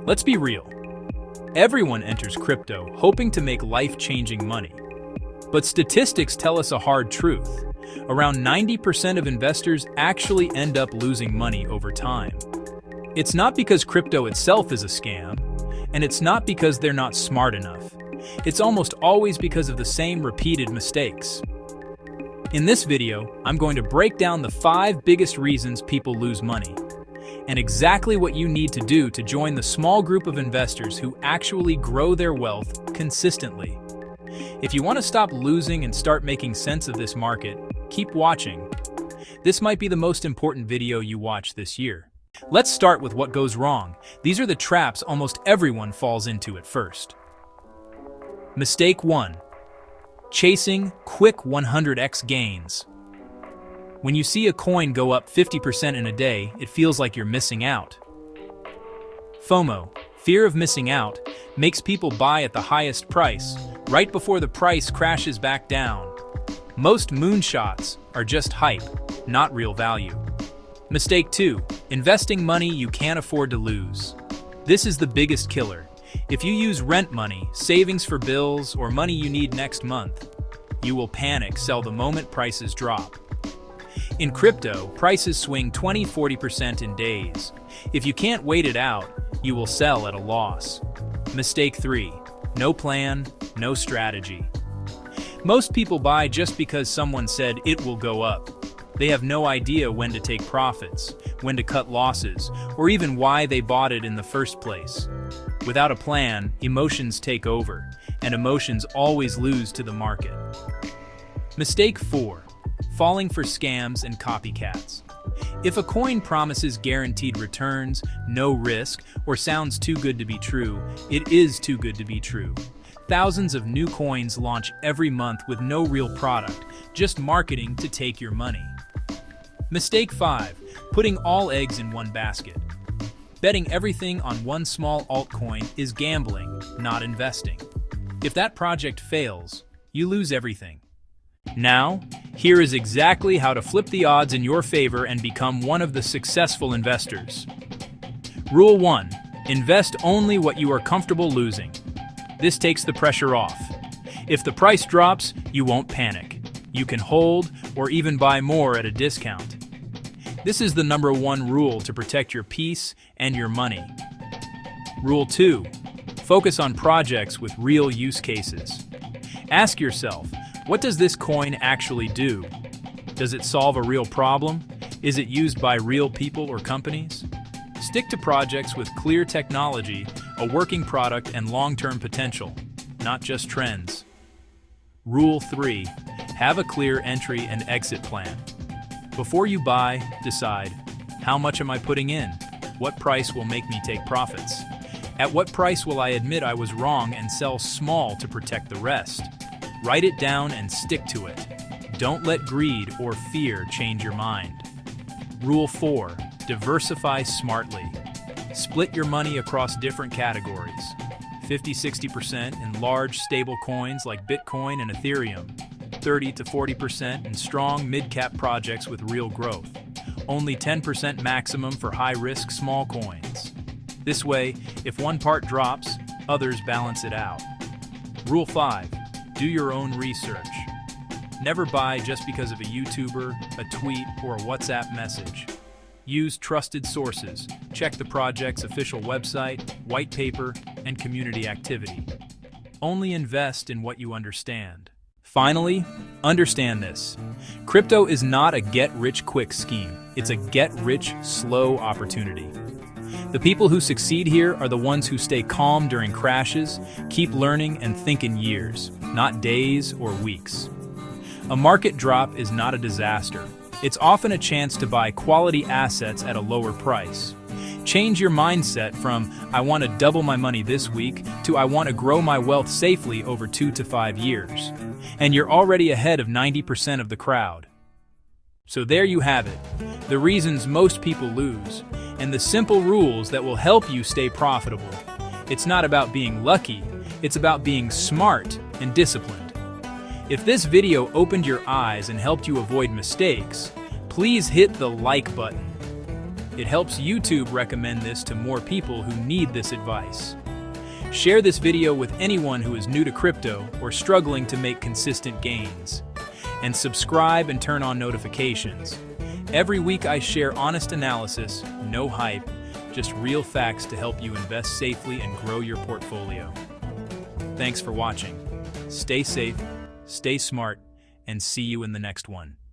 Let's be real. Everyone enters crypto hoping to make life-changing money. But statistics tell us a hard truth. Around 90% of investors actually end up losing money over time. It's not because crypto itself is a scam, and it's not because they're not smart enough. It's almost always because of the same repeated mistakes. In this video, I'm going to break down the 5 biggest reasons people lose money, and exactly what you need to do to join the small group of investors who actually grow their wealth consistently. If you want to stop losing and start making sense of this market, keep watching. This might be the most important video you watch this year. Let's start with what goes wrong. These are the traps almost everyone falls into at first. Mistake 1. Chasing quick 100x gains. When you see a coin go up 50% in a day, it feels like you're missing out. FOMO, fear of missing out, makes people buy at the highest price, right before the price crashes back down. Most moonshots are just hype, not real value. Mistake 2. Investing money you can't afford to lose. This is the biggest killer. If you use rent money, savings for bills, or money you need next month, you will panic sell the moment prices drop. In crypto, prices swing 20–40% in days. If you can't wait it out, you will sell at a loss. Mistake 3. No plan, no strategy. Most people buy just because someone said it will go up. They have no idea when to take profits, when to cut losses, or even why they bought it in the first place. Without a plan, emotions take over, and emotions always lose to the market. Mistake 4. Falling for scams and copycats. If a coin promises guaranteed returns, no risk, or sounds too good to be true, it is too good to be true. Thousands of new coins launch every month with no real product, just marketing to take your money. Mistake 5. Putting all eggs in one basket. Betting everything on one small altcoin is gambling, not investing. If that project fails, you lose everything. Now, here is exactly how to flip the odds in your favor and become one of the successful investors. Rule 1. Invest only what you are comfortable losing. This takes the pressure off. If the price drops, you won't panic. You can hold or even buy more at a discount. This is the #1 rule to protect your peace and your money. Rule 2. Focus on projects with real use cases. Ask yourself, what does this coin actually do? Does it solve a real problem? Is it used by real people or companies? Stick to projects with clear technology, a working product, and long-term potential, not just trends. Rule 3. Have a clear entry and exit plan. Before you buy, decide, how much am I putting in? What price will make me take profits? At what price will I admit I was wrong and sell small to protect the rest? Write it down and stick to it. Don't let greed or fear change your mind. Rule 4. Diversify smartly. Split your money across different categories. 50–60% in large, stable coins like Bitcoin and Ethereum. 30–40% in strong mid-cap projects with real growth. Only 10% maximum for high-risk small coins. This way, if one part drops, others balance it out. Rule 5. Do your own research. Never buy just because of a YouTuber, a tweet, or a WhatsApp message. Use trusted sources. Check the project's official website, white paper, and community activity. Only invest in what you understand. Finally, understand this. Crypto is not a get-rich-quick scheme. It's a get-rich-slow opportunity. The people who succeed here are the ones who stay calm during crashes, keep learning, and think in years, not days or weeks. A market drop is not a disaster. It's often a chance to buy quality assets at a lower price. Change your mindset from, I want to double my money this week, to I want to grow my wealth safely over 2 to 5 years. And you're already ahead of 90% of the crowd. So there you have it, the reasons most people lose, and the simple rules that will help you stay profitable. It's not about being lucky, it's about being smart and disciplined. If this video opened your eyes and helped you avoid mistakes, please hit the like button. It helps YouTube recommend this to more people who need this advice. Share this video with anyone who is new to crypto or struggling to make consistent gains. And subscribe and turn on notifications. Every week I share honest analysis, no hype, just real facts to help you invest safely and grow your portfolio. Thanks for watching. Stay safe, stay smart, and see you in the next one.